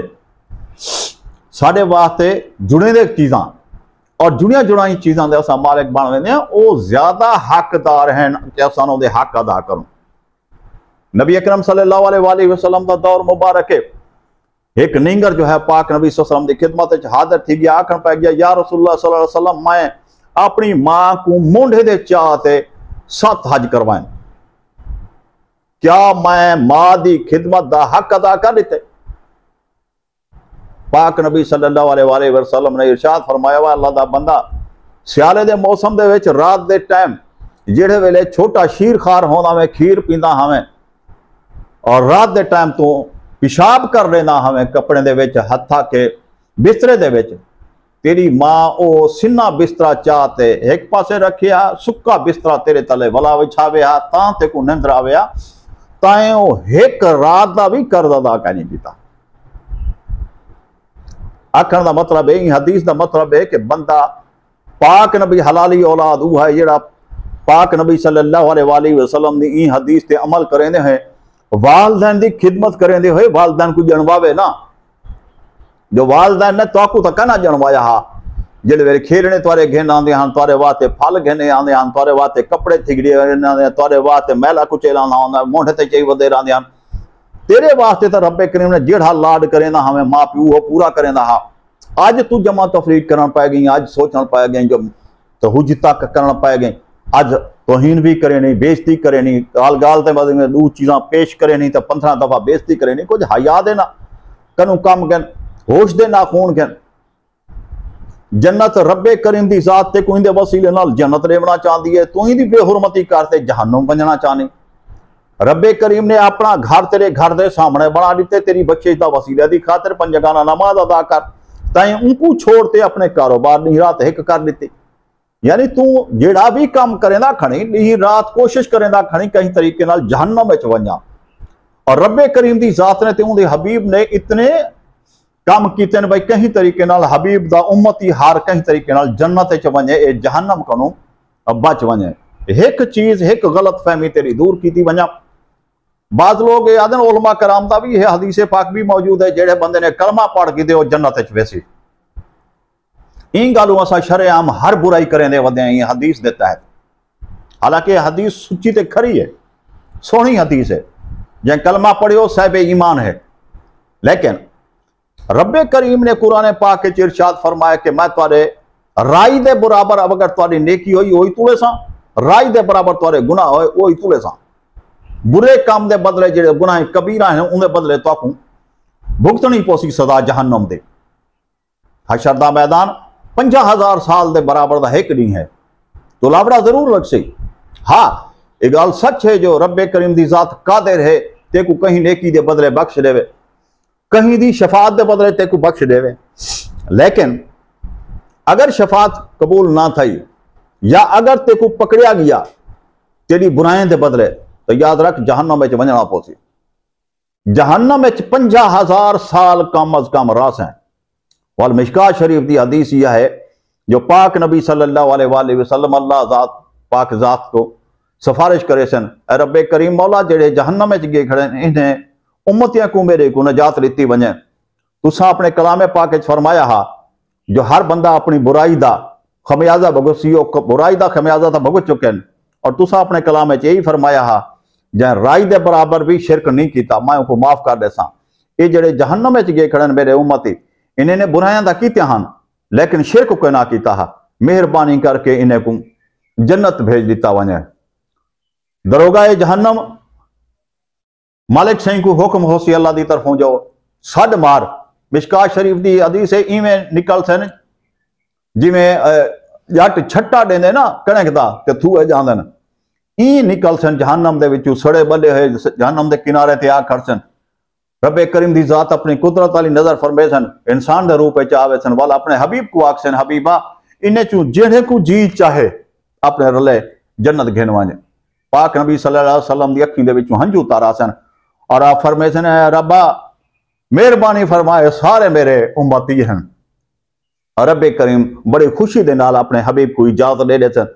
साडे वास्ते जुड़े दे चीज़ां और जुड़िया जुड़ाई चीज़ों के असां मालिक बन लेंदे हां, वो ज्यादा हकदार हैं कि असां उहदे हक अदा करूं। नबी अकरम सल्लल्लाहु अलैहि वसल्लम का दौर मुबारक है, एक नींगर जो है पाक नबी सल्लल्लाहु अलैहि वसल्लम की खिदमत हाजिर थी गया, आखन पै गया या रसूलुल्लाह सल्लल्लाहु अलैहि वसल्लम मैं अपनी मां को मोढ़े दे चाह ते 7 हज करवाएं, क्या मैं मां की खिदमत का हक अदा कर दिते? पाक नबी सल्लल्लाहु अलैहि वसल्लम ने इरशाद फरमाया वा अल्लाह दा बंदा सियाले दे मौसम दे विच रात दे टाइम जेड़े वेले छोटा शीर खार होंदा मैं खीर पींदा हमें, और रात दे टाइम तो पेशाब कर लेना हमें कपड़े दे विच हथा के बिस्तरे दे विच, तेरी मां ओ सिन्ना बिस्तरा चाहते एक पासे रखिया, सुक्का बिस्तरा तेरे तले वला विछाविया तां ते को निंद्र आविया, ताए ओ एक रात का भी कर्ज अदा कर नहीं पीता। आखण का मतलब है, हदीस का मतलब है कि बंदा पाक नबी हलाली औलाद वो है जेड़ा पाक नबी सल्लल्लाहु अलैहि वसल्लम दी ई हदीस ते अमल करेंदे हैं, वालदैन की खिदमत करेंदे हुए वालदैन को जनवावे ना, जो वालदैन ने तो कहना जनवाया हा, जिहड़े वेले खेलने तुआरे घेन आंदे हैं, तुआरे वास्ते फल घेने आंदे हैं, तुआरे वास्ते कपड़े थिगड़े आंदे, तुआरे वास्ते मैला कुचेला आंदा मोढ़े ते चई वधे आंदे हैं, तेरे वास्ते तो रब्बे करीम ने जेड़ा लाड करेंदा हमें मां प्यू वो पूरा करेंदा हा। अज तू जमा तफरीक करन पै गई, अज सोचन पै गई, जो तो हुज्जत करन पै गई, अज तोहीन भी करे नहीं, बेइज्जती करे नहीं, गाल गाल ते बाद दू चीज़ां पेश करे नहीं तो 15 दफा बेइज्जती करे नहीं, कुछ हया दे ना कनू कम गन होश दे ना खून गन। जन्नत रब्बे करीम की जात ते कोई दे वसीले नाल जन्नत लेवना चाहती है, तू ही दी बेहुरमती करते जहन्नुम वंजना चाहनी। रब्बे करीम ने अपना घर तेरे घर दे सामने बना दिते, तेरी बख्शिश दा वसीले दी खातिर 5 गाना नमाज अदा कर, ताई उनको छोड़ते अपने कारोबार दी रात हिक कर दी। यानी तू जेड़ा भी काम करेंदा खड़ी दी रात कोशिश करेंदा खड़ी कहीं तरीके नाल जहन्नम विच वंजा, और रब्बे करीम दी जात ने ते उहदे हबीब ने इतने काम कीते ने भाई कहीं तरीके नाल हबीब दा उम्मती हार कहीं तरीके नाल जन्नत च वंजे, ए जहन्नम कनो बच वंजे। एक चीज एक गलत फहमी तेरी दूर की वंजा। बाद लोग आदन उलमा कराम दा भी यह हदीस पाक भी मौजूद है, जेड़े बंदे ने कलमा पढ़ के दे जन्नत च वैसी इन गलों असा शरेआम हर बुराई करें दे वदे हैं हदीस दे तहत। हालांकि हदीस सुची ते खरी है, सोहनी हदीस है, जै कलमा पढ़ियो साहिब ईमान है, लेकिन रब्बे करीम ने कुरान पाक के इरशाद फरमाया कि मैं तुहारे राई दे बराबर अगर तुहारी नेकी होई ओही तुले सा, राई दे बराबर तुहारे गुनाह होए ओही तुले सा। बुरे काम दे बदले जेड़े गुनाह कबीरा हैं उनके बदले तुहाकू भुगतनी पोसी सदा जहन्नम दे। हशर दा मैदान 50,000 साल दे बराबर दा एक नहीं है, तो लावड़ा जरूर लग सी। हाँ ये गाल सच है जो रब्बे करीम दी जात कादिर है तेकू कहीं नेकी दे बदले बख्श देवे, कहीं दी शफात दे बदले तेकू बख्श देवे। लेकिन अगर शफात कबूल ना थी या अगर तेकू पकड़िया गया तेरी बुराएं दे बदले, तो याद रख जहन्नम में वंजना पोसी। जहन्नम में 50,000 साल कम अज कम रास हैं। वाल मिशकात शरीफ की हदीस यह है जो पाक नबी सल्लल्लाहु अलैहि वसल्लम अल्लाह जात पाक जात को सिफारिश करे सन, रब्बे करीम मौला जेड़े जहन्नम में गए खड़े इन्हें उम्मतियां को मेरे को नजात लीती वने। तुसा अपने कलामे पाक फरमाया हा जो हर बंदा अपनी बुराई दा खमियाजा भुगत सी, बुराई दा खमियाजा तो भुगत चुके हैं, और तुसा अपने कलाम यही फरमाया हा जै राई दे बराबर भी शिरक नहीं किया, मैं उनको माफ कर देसा। ये जेडे जहन्नम च गए खड़े मेरे उम्मती, इन्हें बुराइयां दा कीतियां हन लेकिन शिरक कोई ना किया हा। मेहरबानी करके इन्हें को जन्नत भेज दिता वने। दरोगा जहन्नम मालिक सही को हुक्म हो सी अल्लाह की तरफों जाओ सड मार। मिशकात शरीफ की हदीस है, इवें निकल सन जिमें जट छट्टा देंदे ना कणक दा ते थूए जांदे न, ई निकल सन जहन्नम दे विचों सड़े बल्ले हुए जहन्नम के किनारे ते आ खड़ सन। रब्बे करीम दी जात अपनी कुदरत वाली नजर फरमे सन, इंसान दे रूप च आवे सन, वाला अपने हबीब को आखसन हबीबा इन्हें चू जेड़े को जी चाहे अपने रले जन्नत घेन वने। पाक नबी सल्लल्लाहु अलैहि वसल्लम दी अखीं दे विचों हंजू तारा सन और आप फरमे सन रब्बा मेहरबानी फरमाए सारे मेरे उम्मती हैं। रब्बे करीम बड़ी खुशी दे नाल अपने हबीब को इजाजत दे दे सन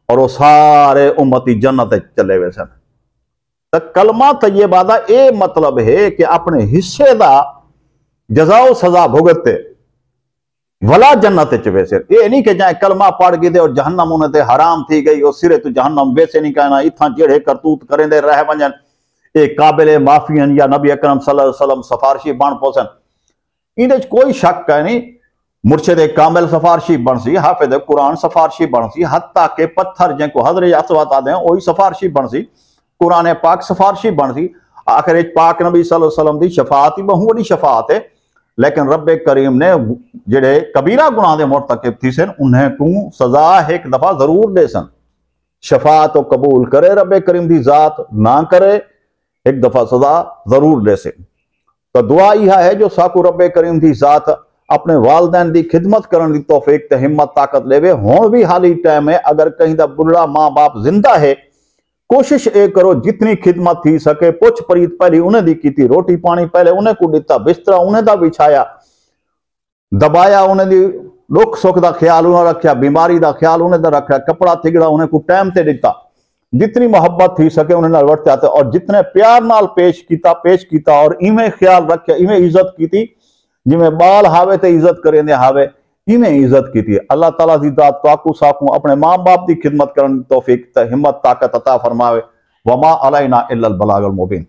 और वो सारे उम्मती जन्नत चले हुए सन। तो कलमा तय्यबा दा ये मतलब है कि अपने हिस्से दा जजाओ सजा भुगते वला जन्नत च वैसे। ये नहीं कि जाए कलमा पढ़ गए और जहन्नम उन्हें ते हराम थी गई और सिरे तो जहन्नम वैसे नहीं कहना। इतना जेड़े करतूत करें दे रह वजन ये काबिल माफियन या नबी अकरम सल्लल्लाहु अलैहि वसल्लम सफारशी बन पोसन, इहदे कोई शक है नहीं। मुर्शिद कामिल सफारशी बन सी, हाफिज कुरान सफारशी बन सी, हत्ता के पत्थर जिनको हजरत असवद आदे हैं वही सफारशी बन सी, कुरान पाक सफारशी बन सी। आखिर पाक नबी सल्लल्लाहु अलैहि वसल्लम की शफात ही बहुत बड़ी शफात है। लेकिन रब्बे करीम ने जेड़े कबीरा गुनाह के मुर्तकिब थी सन उन्हें को सजा एक दफा जरूर दे सन। शफात तो कबूल करे रब्बे करीम की जात, ना करे एक दफा सजा जरूर दे से। तो दुआ यह है जो साकू रब्बे करीम की जात अपने वालदैन की खिदमत करने की तौफीक ते हिम्मत ताकत लेवे। हुण भी हाली टाइम है, अगर कहीं दा बुढ़ा माँ बाप जिंदा है कोशिश ये करो जितनी खिदमत थी सके, पुछ परीत पहली उन्हें दी की, रोटी पानी पहले उन्हें को दिता, बिस्तरा उन्हें दा बिछाया, दबाया उन्हें दी, दुख सुख का ख्याल उन्हें रखा, बीमारी का ख्याल उन्हें दा रखा, कपड़ा थिगड़ा उन्हें को टाइम ते दिता, जितनी मोहब्बत थी सके उन्हें नाल वर्त्या और जितने प्यार नाल पेश किया और इवें ख्याल रखा, इवें इज्जत की जिमें बाल हावे ते इज्जत करेंदे हावे इवें इज्जत की। अल्लाह ताला दी दात ताकू साकू अपने माँ बाप की खिदमत करने तौफीक ते हिम्मत ताकत अता फरमावे। वमा अलैना इल्लल बलागुल मुबीन।